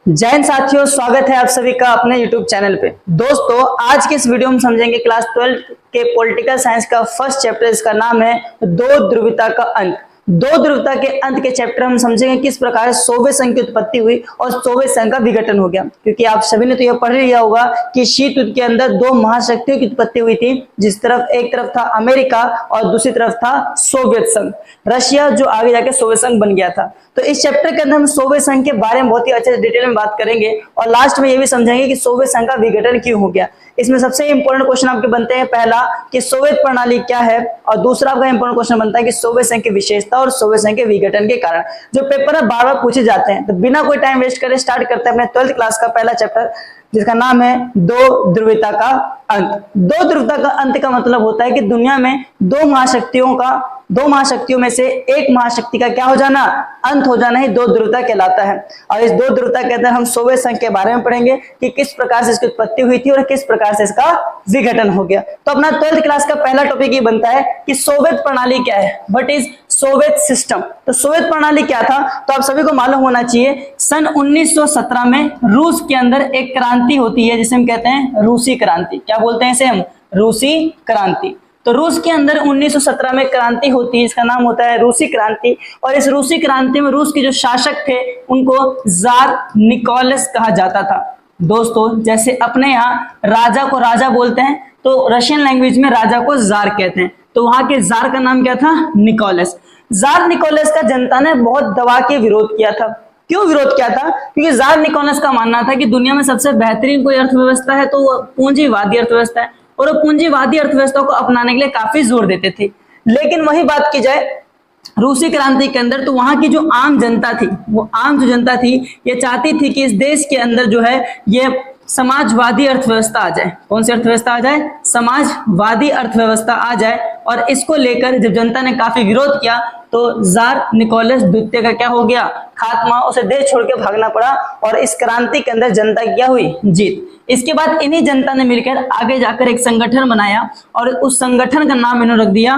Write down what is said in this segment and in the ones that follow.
जय हिंद साथियों, स्वागत है आप सभी का अपने YouTube चैनल पे। दोस्तों, आज के इस वीडियो में समझेंगे क्लास 12 के पॉलिटिकल साइंस का फर्स्ट चैप्टर, इसका नाम है दो ध्रुवीयता का अंत। दो ध्रुवीयता के अंत के चैप्टर हम समझेंगे किस प्रकार सोवियत संघ की उत्पत्ति हुई और सोवियत संघ का विघटन हो गया। क्योंकि आप सभी ने तो यह पढ़ लिया होगा कि शीत युद्ध के अंदर दो महाशक्तियों की उत्पत्ति हुई थी, जिस तरफ एक तरफ था अमेरिका और दूसरी तरफ था सोवियत संघ, रशिया, जो आगे जाके सोवियत संघ बन गया था। तो इस चैप्टर के अंदर हम सोवियत संघ के बारे में बहुत ही अच्छे से डिटेल में बात करेंगे और लास्ट में ये भी समझेंगे कि सोवियत संघ का विघटन क्यों हो गया। इसमें सबसे इंपॉर्टेंट क्वेश्चन आपके बनते हैं, पहला कि सोवियत प्रणाली क्या है, और दूसरा आपका इंपॉर्टेंट क्वेश्चन बनता है कि सोवियत संघ की विशेषता और सोवियत संघ के विघटन के कारण, जो पेपर में बार बार पूछे जाते हैं। तो बिना कोई टाइम वेस्ट करे स्टार्ट करते हैं अपने 12th क्लास का पहला चैप्टर, जिसका नाम है दो ध्रुवीयता का अंत। दो ध्रुवीयता का अंत का मतलब होता है कि दुनिया में दो महाशक्तियों में से एक महाशक्ति का क्या हो जाना, अंत हो जाना ही दो ध्रुवीयता कहलाता है। और इस दो ध्रुवीयता के अंदर हम सोवियत संघ के बारे में पढ़ेंगे कि किस प्रकार से इसकी उत्पत्ति हुई थी और किस प्रकार से इसका विघटन हो गया। तो अपना 12th क्लास का पहला टॉपिक ये बनता है कि सोवियत प्रणाली क्या है, व्हाट इज सोवियत सिस्टम। तो सोवियत प्रणाली क्या था, तो आप सभी को मालूम होना चाहिए, सन 1917 में रूस के अंदर एक क्रांति होती है जिसे हम कहते हैं रूसी क्रांति। क्या बोलते हैं इसे हम? रूसी क्रांति। तो रूस के अंदर 1917 में क्रांति होती है, इसका नाम होता है रूसी क्रांति। और इस रूसी क्रांति में रूस के जो शासक थे उनको जार निकोलस कहा जाता था। दोस्तों, जैसे अपने यहाँ राजा को राजा बोलते हैं, तो रशियन लैंग्वेज में राजा को जार कहते हैं। तो वहां के जार का नाम क्या था? निकोलस। जार निकोलस का जनता ने बहुत दबा के विरोध किया था। क्यों विरोध किया था? क्योंकि जार निकोलस का मानना था कि दुनिया में सबसे बेहतरीन कोई अर्थव्यवस्था है तो वो पूंजीवादी अर्थव्यवस्था है, और वो पूंजीवादी अर्थव्यवस्था को अपनाने के लिए काफी जोर देते थे। लेकिन वही बात की जाए रूसी क्रांति के अंदर, तो वहां की जो आम जनता थी, वो आम जो जनता थी, ये चाहती थी कि इस देश के अंदर जो है ये समाजवादी अर्थव्यवस्था आ जाए। कौन सी अर्थव्यवस्था आ जाए? समाजवादी अर्थव्यवस्था आ जाए। और इसको लेकर जब जनता ने काफी विरोध किया तो जार निकोलस द्वितीय का क्या हो गया? खात्मा। उसे देश छोड़ के भागना पड़ा और इस क्रांति के अंदर जनता की क्या हुई? जीत। इसके बाद इन्हीं जनता ने मिलकर आगे जाकर एक संगठन बनाया और उस संगठन का नाम इन्होंने रख दिया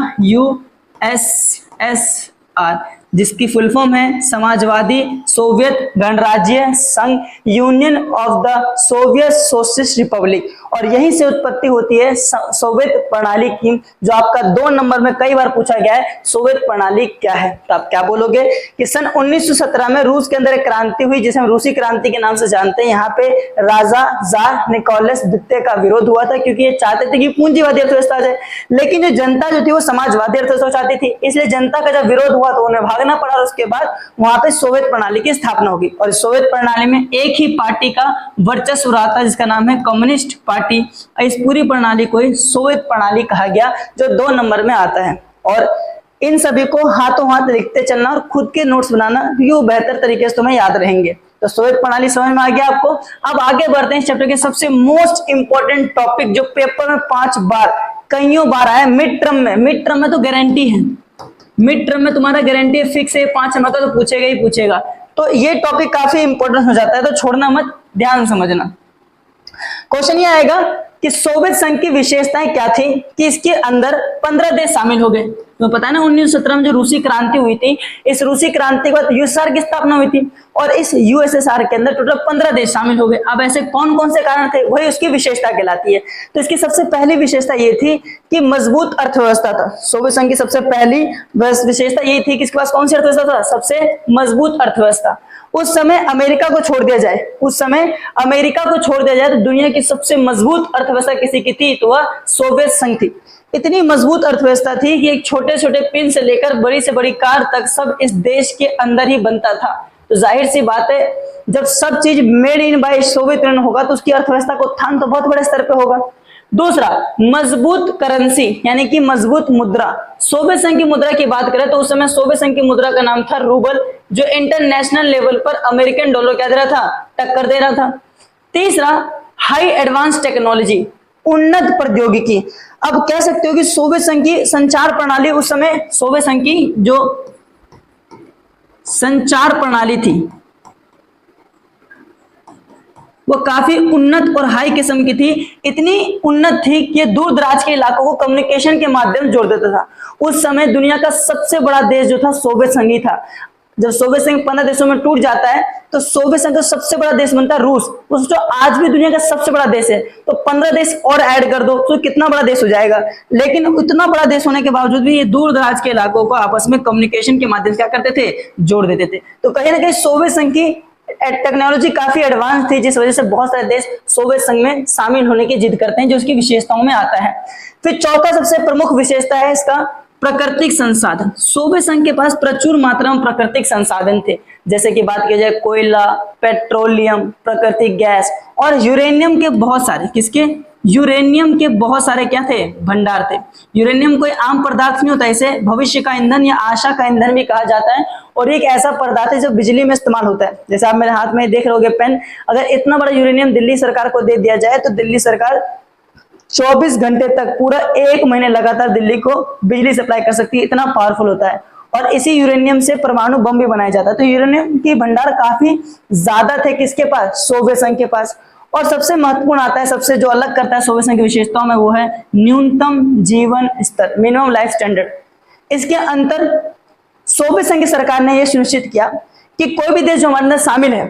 USSR, जिसकी फुल फॉर्म है समाजवादी सोवियत गणराज्य संघ, union of the Soviet socialist Republic. और यहीं से उत्पत्ति होती है सोवियत प्रणाली की, जो आपका 2 नंबर में कई बार पूछा गया है, सोवियत प्रणाली क्या है। तो आप क्या बोलोगे कि सन 1917 में रूस के अंदर एक क्रांति हुई जिसे हम रूसी क्रांति के नाम से जानते हैं। यहाँ पे राजा जार निकोलस द्वितीय का विरोध हुआ था, क्योंकि ये चाहते थे कि पूंजीवादी अर्थव्यवस्था आ जाए। लेकिन जो जनता जो थी वो समाजवादी अर्थव्यवस्था चाहती थी, इसलिए जनता का जब विरोध हुआ तो उन्हें भागना पड़ा। और उसके बाद वहां पे सोवियत प्रणाली की स्थापना होगी। और सोवियत प्रणाली में एक ही पार्टी का वर्चस्व रहा था, जिसका नाम है कम्युनिस्ट पार्टी। इस पूरी प्रणाली को ही सोवियत प्रणाली कहा गया, जो 2 नंबर में आता है। और इन सभी को हाथों हाथ लिखते चलना और खुद के नोट्स बनाना, क्योंकि वो बेहतर तरीके से तुम्हें याद रहेंगे। तो सोवियत प्रणाली समझ में आ गया आपको। अब आगे बढ़ते हैं इस चैप्टर के सबसे मोस्ट इंपॉर्टेंट टॉपिक, जो पेपर में 5 बार कईयों बार आया मिड टर्म में। मिड टर्म में तो गारंटी है, मिड टर्म में तुम्हारा गारंटी है, फिक्स है, 5 नंबर का तो पूछेगा ही पूछेगा। तो ये टॉपिक काफी इंपॉर्टेंट हो जाता है, तो छोड़ना मत, ध्यान समझना। क्वेश्चन ये आएगा कि सोवियत संघ की विशेषताएं क्या थी कि इसके अंदर 15 देश शामिल हो गए। तो पता है ना 1917 में जो रूसी क्रांति हुई थी, इस रूसी क्रांति के बाद यूएसएसआर की स्थापना हुई थी और इस यूएसएसआर के अंदर टोटल 15 देश शामिल हो गए। अब ऐसे कौन कौन से कारण थे, वही उसकी विशेषता कहलाती है। तो इसकी सबसे पहली विशेषता ये थी कि मजबूत अर्थव्यवस्था था। सोवियत संघ की सबसे पहली विशेषता यही थी कि इसके पास कौन सी अर्थव्यवस्था था? सबसे मजबूत अर्थव्यवस्था। उस समय अमेरिका को छोड़ दिया जाए, तो दुनिया की सबसे मजबूत अर्थव्यवस्था किसी की थी? तो वह सोवियत संघ थी। इतनी मजबूत अर्थव्यवस्था थी कि एक छोटे छोटे पिन से लेकर बड़ी से बड़ी कार तक सब इस देश के अंदर ही बनता था। तो जाहिर सी बात है, जब सब चीज made in by Soviet union होगा तो उसकी अर्थव्यवस्था का उत्थान तो बहुत बड़े स्तर पे होगा। दूसरा, मजबूत करेंसी, यानी कि मजबूत मुद्रा। सोवियत संघ की मुद्रा की बात करें तो उस समय सोवियत संघ की मुद्रा का नाम था रूबल, जो इंटरनेशनल लेवल पर अमेरिकन डॉलर क्या दे रहा था? टक्कर दे रहा था। तीसरा, हाई एडवांस टेक्नोलॉजी, उन्नत प्रौद्योगिकी। अब कह सकते हो कि सोवियत संघ की संचार प्रणाली, उस समय सोवियत संघ की जो संचार प्रणाली थी वो काफी उन्नत और हाई किस्म की थी। इतनी उन्नत थी कि दूर दराज के इलाकों को कम्युनिकेशन के माध्यम से जोड़ देता था। उस समय दुनिया का सबसे बड़ा देश जो था सोवियत संघ ही था। जब सोवियत संघ 15 देशों में टूट जाता है तो सोवियत संघ का सबसे बड़ा देश बनता है रूस, जो आज भी दुनिया का सबसे बड़ा देश है। तो 15 देश और ऐड कर दो तो कितना बड़ा देश हो जाएगा। लेकिन इतना बड़ा देश होने के बावजूद भी ये दूर दराज के इलाकों को आपस में कम्युनिकेशन के माध्यम से क्या करते थे, जोड़ देते थे। तो कहीं ना कहीं सोवियत संघ की टेक्नोलॉजी काफी एडवांस थी, जिस वजह से बहुत सारे देश सोवियत संघ में शामिल होने की जिद करते हैं, जो उसकी विशेषताओं में आता है। फिर चौथा सबसे प्रमुख विशेषता है इसका प्राकृतिक संसाधन। सोवियत संघ के पास प्रचुर मात्रा में प्राकृतिक संसाधन थे, जैसे कि बात की जाए कोयला, पेट्रोलियम, प्राकृतिक गैस और यूरेनियम के बहुत सारे, किसके, यूरेनियम के बहुत सारे क्या थे, भंडार थे। यूरेनियम कोई आम पदार्थ नहीं होता, इसे भविष्य का ईंधन या आशा का ईंधन भी कहा जाता है। और एक ऐसा पदार्थ है जो बिजली में इस्तेमाल होता है। जैसे आप मेरे हाथ में देख रहे होगे पेन, अगर इतना बड़ा यूरेनियम दिल्ली सरकार को दे दिया जाए तो दिल्ली सरकार 24 घंटे तक पूरा 1 महीने लगातार दिल्ली को बिजली सप्लाई कर सकती है, इतना पावरफुल होता है। और इसी यूरेनियम से परमाणु बम भी बनाया जाता है। तो यूरेनियम की भंडार काफी ज्यादा थे किसके पास, सोवियत संघ के पास। और सबसे महत्वपूर्ण आता है, सबसे जो अलग करता है सोवियत संघ की विशेषताओं में, वो है न्यूनतम जीवन स्तर, मिनिमम लाइफ स्टैंडर्ड। इसके अंतर सोवियत संघ की सरकार ने यह सुनिश्चित किया कि कोई भी देश जो हमारे अंदर शामिल है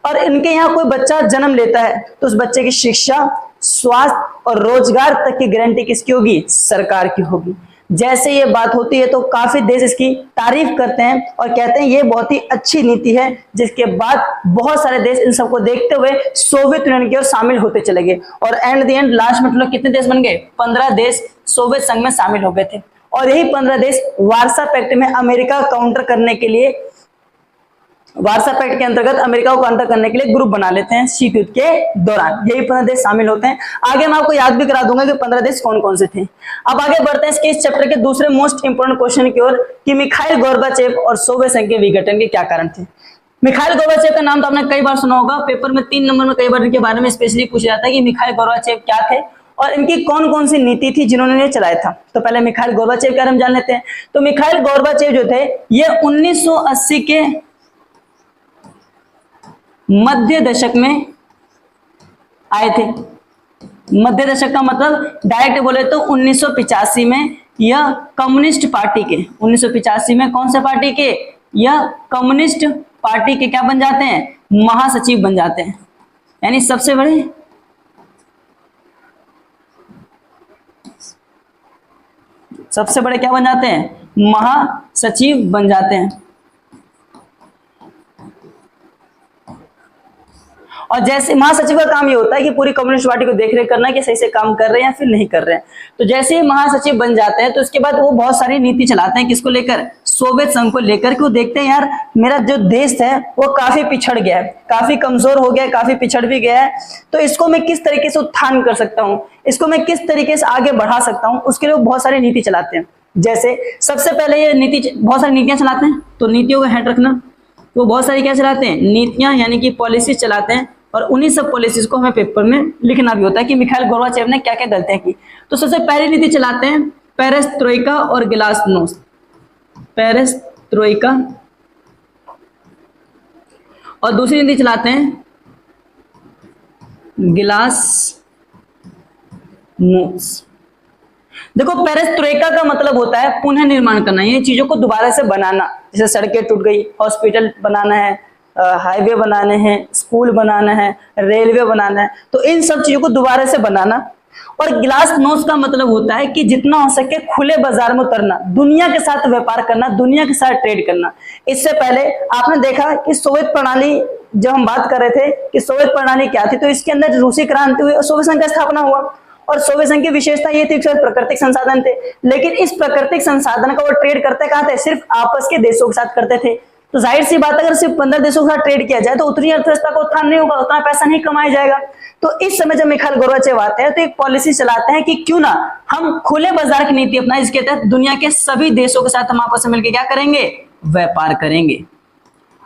और इनके यहाँ कोई बच्चा जन्म लेता है तो उस बच्चे की शिक्षा, स्वास्थ्य और रोजगार तक की गारंटी किसकी होगी, सरकार की होगी। जैसे ये बात होती है तो काफी देश इसकी तारीफ करते हैं और कहते हैं ये बहुत ही अच्छी नीति है, जिसके बाद बहुत सारे देश इन सबको देखते हुए सोवियत यूनियन की ओर शामिल होते चले गए। और एंड द एंड लास्ट में लोग कितने देश बन गए, 15 देश सोवियत संघ में शामिल हो गए थे। और यही 15 देश वार्सा पैक्ट में अमेरिका काउंटर करने के लिए, वार्सा पैक्ट के अंतर्गत अमेरिका को काउंटर करने के लिए ग्रुप बना लेते हैं शीत युद्ध के दौरान। यही 15 देश शामिल होते हैं। आगे मैं आपको याद भी करा दूंगा कि 15 देश कौन कौन से थे। अब आगे बढ़ते हैं इसके इस चैप्टर के दूसरे मोस्ट इंपोर्टेंट क्वेश्चन की ओर कि मिखाइल गोर्बाचेव और सोवियत संघ के विघटन के क्या कारण थे। मिखाइल गोर्बाचेव का नाम तो आपने कई बार सुना होगा, पेपर में 3 नंबर में कई बार इनके बारे में स्पेशली पूछा जाता है कि मिखाइल गोर्बाचेव क्या थे और इनकी कौन कौन सी नीति थी जिन्होंने ये चलाया था। तो पहले मिखाइल गोर्बाचेव के बारे में जान लेते हैं। तो मिखाइल गोर्बाचेव जो थे ये 1980 के मध्य दशक में आए थे। मध्य दशक का मतलब डायरेक्ट बोले तो 1985 में यह कम्युनिस्ट पार्टी के, 1985 में कौन से पार्टी के, यह कम्युनिस्ट पार्टी के क्या बन जाते हैं, महासचिव बन जाते हैं। यानी सबसे बड़े क्या बन जाते हैं, महासचिव बन जाते हैं। और जैसे महासचिव का काम ये होता है कि पूरी कम्युनिस्ट पार्टी को देखरेख करना कि सही से काम कर रहे हैं या फिर नहीं कर रहे हैं। तो जैसे ही महासचिव बन जाते हैं तो उसके बाद वो बहुत सारी नीति चलाते हैं, किसको लेकर, सोवियत संघ को लेकर, कि वो देखते हैं यार मेरा जो देश है वो काफी पिछड़ गया है, काफी कमजोर हो गया है, काफी पिछड़ भी गया है। तो इसको मैं किस तरीके से उत्थान कर सकता हूँ, इसको मैं किस तरीके से आगे बढ़ा सकता हूँ, उसके लिए वो बहुत सारी नीति चलाते हैं। जैसे सबसे पहले ये नीति, बहुत सारी नीतियां चलाते हैं। तो नीतियों का हेड रखना, वो बहुत सारी क्या चलाते हैं, नीतियां यानी कि पॉलिसीज चलाते हैं। और उन्हीं सब पॉलिसीज को हमें पेपर में लिखना भी होता है कि मिखाइल गोर्बाचेव ने क्या क्या गलतियां की। तो सबसे पहली नीति चलाते हैं पेरेस्ट्रोइका और ग्लासनोस्ट, पेरेस्ट्रोइका। और दूसरी नीति चलाते हैं ग्लासनोस्ट। देखो पेरेस्ट्रोइका का मतलब होता है पुनः निर्माण करना, ये चीजों को दोबारा से बनाना। जैसे सड़कें टूट गई, हॉस्पिटल बनाना है, हाईवे बनाने हैं, स्कूल बनाना है, रेलवे बनाना है, तो इन सब चीजों को दोबारा से बनाना। और ग्लासनोस्ट का मतलब होता है कि जितना हो सके खुले बाजार में उतरना, दुनिया के साथ व्यापार करना, दुनिया के साथ ट्रेड करना। इससे पहले आपने देखा कि सोवियत प्रणाली, जब हम बात कर रहे थे कि सोवियत प्रणाली क्या थी, तो इसके अंदर रूसी क्रांति हुई और सोवियत संघ का स्थापना हुआ। और सोवियत संघ की विशेषता ये थी कि प्राकृतिक संसाधन थे, लेकिन इस प्राकृतिक संसाधन का वो ट्रेड करते कहाँ थे, सिर्फ आपस के देशों के साथ करते थे। तो जाहिर सी बात, अगर सिर्फ 15 देशों के साथ ट्रेड किया जाए तो उतनी अर्थव्यवस्था का उत्थान नहीं होगा, उतना पैसा नहीं कमाया जाएगा। तो इस समय जब मिखाइल गोर्बाचेव आते हैं तो एक पॉलिसी चलाते हैं कि क्यों ना हम खुले बाजार की नीति अपनाएं, जिसके तहत दुनिया के सभी देशों के साथ हम आपस में मिलकर क्या करेंगे, व्यापार करेंगे।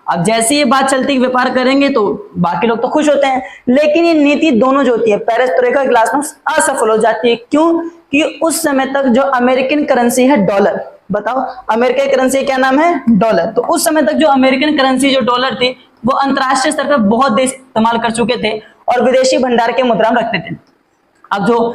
अब जैसे ये बात चलती है व्यापार करेंगे तो बाकी लोग तो खुश होते हैं, लेकिन ये नीति दोनों जो होती है पेरेस्ट्रोइका, ग्लासनोस्ट, असफल हो जाती है। क्यों? कि उस समय तक जो अमेरिकन करेंसी है डॉलर, बताओ अमेरिका की करेंसी क्या नाम है, डॉलर। तो उस समय तक जो अमेरिकन करेंसी जो डॉलर थी वो अंतरराष्ट्रीय स्तर पर बहुत देश इस्तेमाल कर चुके थे और विदेशी भंडार के मुद्रा में रखते थे। अब जो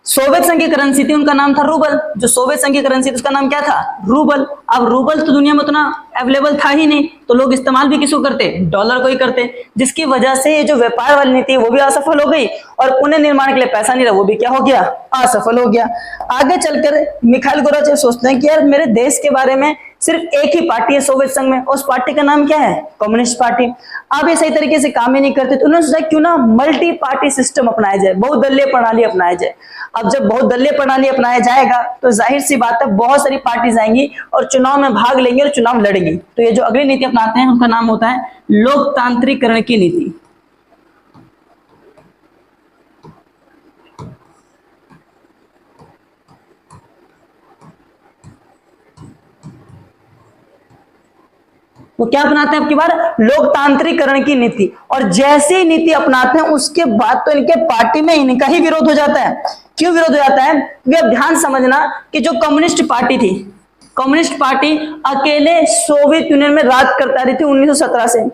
सोवियत संघ की करेंसी थी, उनका नाम था रूबल। जो सोवियत संघ की करेंसी थी उसका नाम क्या था? रूबल। अब रूबल तो दुनिया में उतना अवेलेबल था ही नहीं, तो लोग इस्तेमाल भी किसको करते? डॉलर को ही करते, जिसकी वजह से ये जो व्यापार वाली नीति वो भी असफल हो गई और पुनर्निर्माण के लिए पैसा नहीं रहा, वो भी क्या हो गया? असफल हो गया। आगे चलकर मिखाइल गोर्बाचेव सोचते हैं कि यार मेरे देश के बारे में सिर्फ एक ही पार्टी है सोवियत संघ में, उस पार्टी का नाम क्या है? Communist party. अब ये सही तरीके से काम ही नहीं करते, तो उन्होंने सोचा क्यों ना मल्टी पार्टी सिस्टम अपनाया जाए, बहुदलीय प्रणाली अपनाया जाए। अब जब बहुदलीय प्रणाली अपनाया जाएगा तो जाहिर सी बात है बहुत सारी पार्टीज आएंगी और चुनाव में भाग लेंगे और चुनाव लड़ेंगी। तो ये जो अगली नीति अपनाते हैं उनका नाम होता है लोकतांत्रिकरण की नीति। वो क्या अपनाते हैं अब की बार? लोकतांत्रिकरण की नीति। और जैसे ही नीति अपनाते हैं उसके बाद तो इनके पार्टी में इनका ही विरोध हो जाता है। क्यों विरोध हो जाता है? क्योंकि अब ध्यान समझना कि जो कम्युनिस्ट पार्टी थी, कम्युनिस्ट पार्टी अकेले सोवियत यूनियन में राज करता रही थी 1917 से।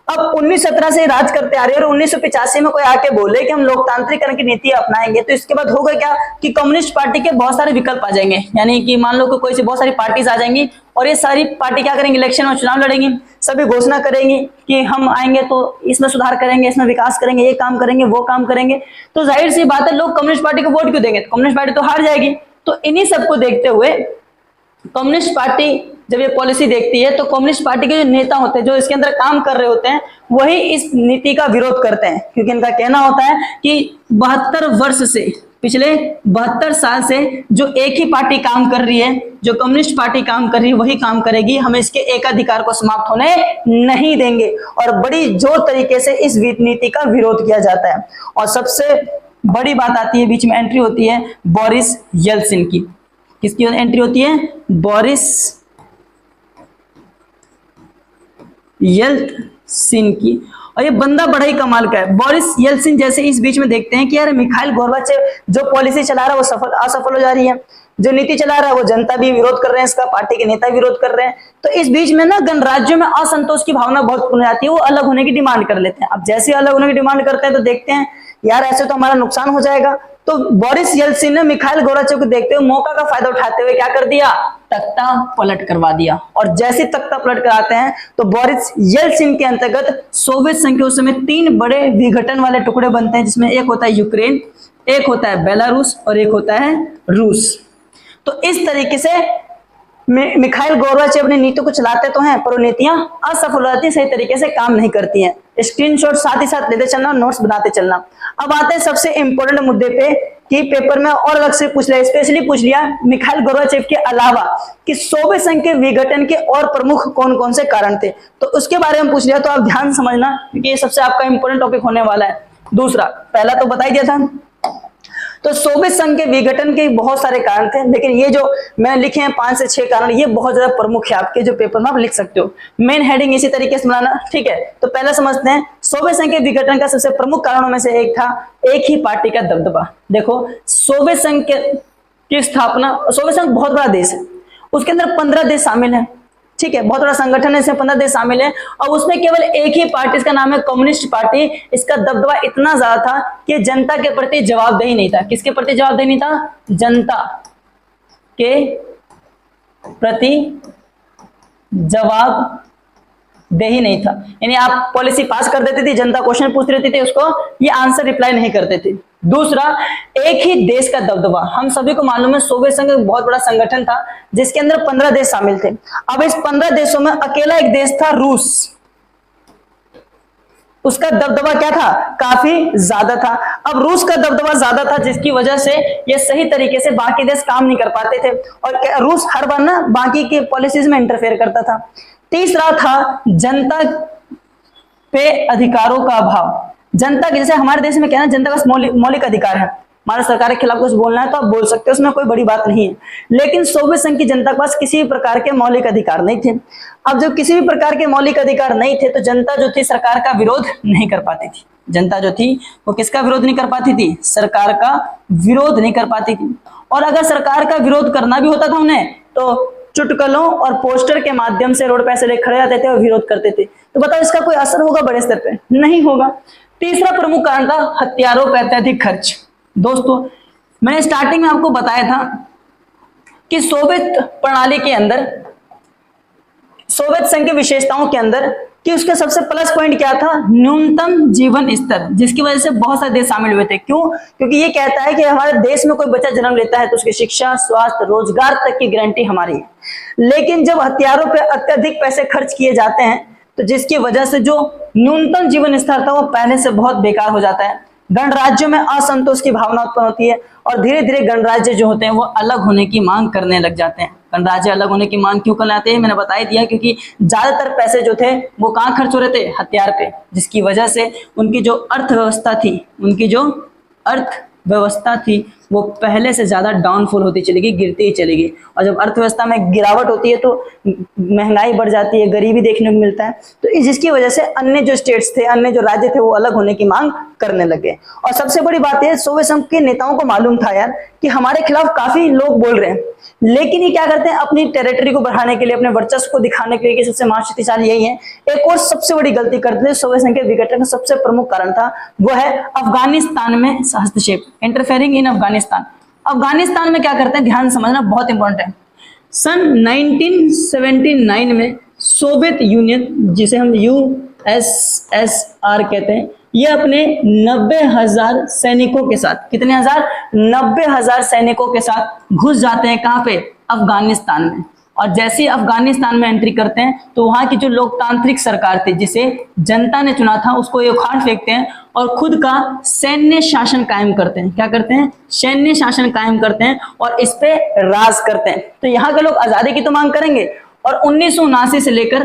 अब 1917 से राज करते आ रही है और 1985 में कोई आके बोले कि हम लोकतांत्रिकरण की नीति अपनाएंगे, तो इसके बाद होगा क्या कि कम्युनिस्ट पार्टी के बहुत सारे विकल्प आ जाएंगे। यानी कि मान लो कि कोई सी बहुत सारी पार्टीज आ जाएंगी और ये सारी पार्टी क्या करेंगी? इलेक्शन में चुनाव लड़ेंगी, सभी घोषणा करेंगी कि हम आएंगे तो इसमें सुधार करेंगे, इसमें विकास करेंगे, ये काम करेंगे, वो काम करेंगे। तो जाहिर सी बात है लोग कम्युनिस्ट पार्टी को वोट क्यों देंगे? कम्युनिस्ट पार्टी तो हार जाएगी। तो इन्हीं सबको देखते हुए कम्युनिस्ट पार्टी जब ये पॉलिसी देखती है तो कम्युनिस्ट पार्टी के जो नेता होते हैं, जो इसके अंदर काम कर रहे होते हैं, वही इस नीति का विरोध करते हैं। क्योंकि इनका कहना होता है कि 72 वर्ष से, पिछले 72 साल से जो एक ही पार्टी काम कर रही है, जो कम्युनिस्ट पार्टी काम कर रही है वही काम करेगी, हम इसके एकाधिकार को समाप्त होने नहीं देंगे। और बड़ी जोर तरीके से इस नीति का विरोध किया जाता है। और सबसे बड़ी बात आती है, बीच में एंट्री होती है बोरिस येल्त्सिन की। किसकी एंट्री होती है? बोरिस येल्त्सिन की। और ये बंदा बड़ा ही कमाल का है बोरिस येल्त्सिन। जैसे इस बीच में देखते हैं कि यार मिखाइल गोर्बाचेव जो पॉलिसी चला रहा है वो असफल हो जा रही है, जो नीति चला रहा है वो जनता भी विरोध कर रहे हैं, इसका पार्टी के नेता विरोध कर रहे हैं। तो इस बीच में ना गणराज्यों में असंतोष की भावना बहुत पूर्ण जाती है, वो अलग होने की डिमांड कर लेते हैं। अब जैसे अलग होने की डिमांड करते हैं तो देखते हैं यार ऐसे तो हमारा नुकसान हो जाएगा। तो बोरिस येल्त्सिन ने मिखाइल गोर्बाचेव को देखते हुए, मौका का फायदा उठाते हुए क्या कर दिया? तख्ता पलट करवा दिया। और जैसे तख्ता पलट कराते हैं तो बोरिस येल्त्सिन के अंतर्गत सोवियत संघ के उस समय 3 बड़े विघटन वाले टुकड़े बनते हैं, जिसमें एक होता है यूक्रेन, एक होता है बेलारूस और एक होता है रूस। तो इस तरीके से मिखाइल गोर्बाचेव अपनी नीति को चलाते तो हैं, पर वो नीतियां असफल हो जाती, सही तरीके से काम नहीं करती हैं। स्क्रीनशॉट साथ ही साथ लेते चलना, नोट्स बनाते चलना। अब आते हैं सबसे इंपॉर्टेंट मुद्दे पे कि पेपर में और अलग से पूछ लिया, स्पेशली पूछ लिया मिखाइल गोर्बाचेव के अलावा कि सोवियत संघ के विघटन के और प्रमुख कौन कौन से कारण थे, तो उसके बारे में पूछ लिया। तो आप ध्यान समझना क्योंकि ये सबसे आपका इंपॉर्टेंट टॉपिक होने वाला है। दूसरा, पहला तो बता ही दिया था, तो सोवियत संघ के विघटन के बहुत सारे कारण थे, लेकिन ये जो मैं लिखे हैं 5 से 6 कारण, ये बहुत ज्यादा प्रमुख है आपके जो पेपर में आप लिख सकते हो। मेन हेडिंग इसी तरीके से बनाना, ठीक है। तो पहला समझते हैं, सोवियत संघ के विघटन का सबसे प्रमुख कारणों में से एक था एक ही पार्टी का दबदबा। देखो सोवियत संघ की स्थापना, सोवियत संघ बहुत बड़ा देश है, उसके अंदर 15 देश शामिल है, ठीक है, बहुत बड़ा संगठन है, इसमें 15 देश शामिल है और उसमें केवल एक ही पार्टी, इसका नाम है कम्युनिस्ट पार्टी। इसका दबदबा इतना ज्यादा था कि जनता के प्रति जवाबदेही नहीं था। किसके प्रति जवाबदेही नहीं था? जनता के प्रति जवाबदेही नहीं था। यानी आप पॉलिसी पास कर देते थे, जनता क्वेश्चन पूछ रहती थी, उसको ये आंसर रिप्लाई नहीं करते थे। दूसरा, एक ही देश का दबदबा। हम सभी को मालूम है सोवियत संघ एक बहुत बड़ा संगठन था जिसके अंदर 15 देश शामिल थे। अब इस 15 देशों में अकेला एक देश था रूस, उसका दबदबा क्या था? काफी ज्यादा था। अब रूस का दबदबा ज्यादा था जिसकी वजह से ये सही तरीके से बाकी देश काम नहीं कर पाते थे और रूस हर बार ना बाकी के पॉलिसीज में इंटरफेयर करता था। तीसरा था जनता पे अधिकारों का अभाव। जनता के, जैसे हमारे देश में क्या है, जनता का मौलिक अधिकार है, हमारे सरकार के खिलाफ कुछ बोलना है तो आप बोल सकते हो, उसमें कोई बड़ी बात नहीं है। लेकिन सोवियत संघ की जनता के पास किसी भी प्रकार के मौलिक अधिकार नहीं थे। अब जब किसी भी प्रकार के मौलिक अधिकार नहीं थे तो जनता जो थी सरकार का विरोध नहीं कर पाती थी। जनता जो थी वो किसका विरोध नहीं कर पाती थी? सरकार का विरोध नहीं कर पाती थी। और अगर सरकार का विरोध करना भी होता था उन्हें तो चुटकुलों और पोस्टर के माध्यम से रोड पे ऐसे खड़े जाते थे और विरोध करते थे। तो बताओ इसका कोई असर होगा बड़े स्तर पे? नहीं होगा। तीसरा प्रमुख कारण था हथियारों पर अत्यधिक खर्च। दोस्तों मैंने स्टार्टिंग में आपको बताया था कि सोवियत प्रणाली के अंदर, सोवियत संघ की विशेषताओं के अंदर, कि उसका सबसे प्लस पॉइंट क्या था, न्यूनतम जीवन स्तर, जिसकी वजह से बहुत सारे देश शामिल हुए थे। क्यों? क्योंकि ये कहता है कि हमारे देश में कोई बच्चा जन्म लेता है तो उसकी शिक्षा, स्वास्थ्य, रोजगार तक की गारंटी हमारी है। लेकिन जब हथियारों पर अत्यधिक पैसे खर्च किए जाते हैं तो जिसकी वजह से जो न्यूनतम जीवन स्तर था वो पहले से बहुत बेकार हो जाता है। गणराज्यों में असंतोष की भावना उत्पन्न होती है और धीरे धीरे गणराज्य जो होते हैं वो अलग होने की मांग करने लग जाते हैं। गणराज्य अलग होने की मांग क्यों करते हैं, मैंने बता ही दिया, क्योंकि ज्यादातर पैसे जो थे वो कहाँ खर्च हो रहे थे, हथियार पे, जिसकी वजह से उनकी जो अर्थव्यवस्था थी वो पहले से ज्यादा डाउनफॉल होती चली गई, गिरती ही चली गई। और जब अर्थव्यवस्था में गिरावट होती है तो महंगाई बढ़ जाती है, गरीबी देखने को मिलता है। तो जिसकी वजह से अन्य जो स्टेट्स थे, अन्य जो राज्य थे वो अलग होने की मांग करने लगे। और सबसे बड़ी बात यह, सोवियत संघ के नेताओं को मालूम था यार कि हमारे खिलाफ काफी लोग बोल रहे हैं, लेकिन ये क्या करते हैं, अपनी टेरिटरी को बढ़ाने के लिए, अपने वर्चस्व को दिखाने के लिए, कि सबसे महाशक्तिशाली यही है। एक और सबसे बड़ी गलती करते थे, सोवियत संघ के विघटन का सबसे प्रमुख कारण था, वो है अफगानिस्तान में हस्तक्षेप, इंटरफेयरिंग इन अफगानिस्तान। अफगानिस्तान में क्या करते हैं, ध्यान समझना बहुत इंपॉर्टेंट है। सन 1979 में सोवियत यूनियन, जिसे हम USSR कहते हैं, ये अपने 90,000 सैनिकों के साथ, कितने हजार, 90,000 सैनिकों के साथ घुस जाते हैं। कहां पे, अफगानिस्तान में। और जैसे ही अफगानिस्तान में एंट्री करते हैं तो वहां की जो लोकतांत्रिक सरकार थी, जिसे जनता ने चुना था, उसको ये उखाड़ फेंकते हैं और खुद का सैन्य शासन कायम करते हैं। क्या करते हैं, सैन्य शासन कायम करते हैं और इस पे राज करते हैं। तो यहाँ के लोग आजादी की तो मांग करेंगे और 1979 से लेकर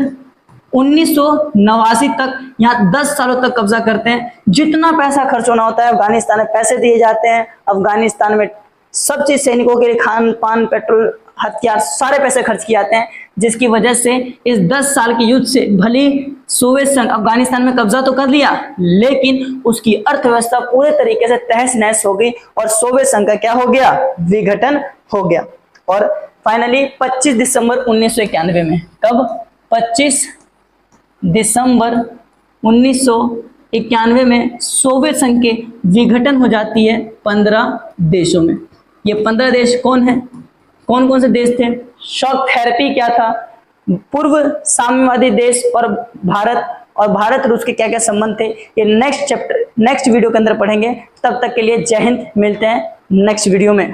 1989 तक यहाँ 10 सालों तक कब्जा करते हैं। जितना पैसा खर्च होना होता है अफगानिस्तान में पैसे दिए जाते हैं। अफगानिस्तान में सब चीज, सैनिकों के लिए खान पान, पेट्रोल, हथियार, सारे पैसे खर्च किए जाते हैं, जिसकी वजह से इस 10 साल के युद्ध से भले सोवियत संघ अफगानिस्तान में कब्जा तो कर लिया, लेकिन उसकी अर्थव्यवस्था पूरे तरीके से तहस नहस हो गई और सोवियत संघ का क्या हो गया, विघटन हो गया। और फाइनली 25 दिसंबर 1991 में, कब, 25 दिसंबर 1991 में सोवियत संघ के विघटन हो जाती है 15 देशों में। ये 15 देश कौन है, कौन कौन से देश थे, शॉक थेरेपी क्या था, पूर्व साम्यवादी देश और भारत रूस के क्या क्या संबंध थे, ये नेक्स्ट वीडियो के अंदर पढ़ेंगे। तब तक के लिए जय हिंद, मिलते हैं नेक्स्ट वीडियो में।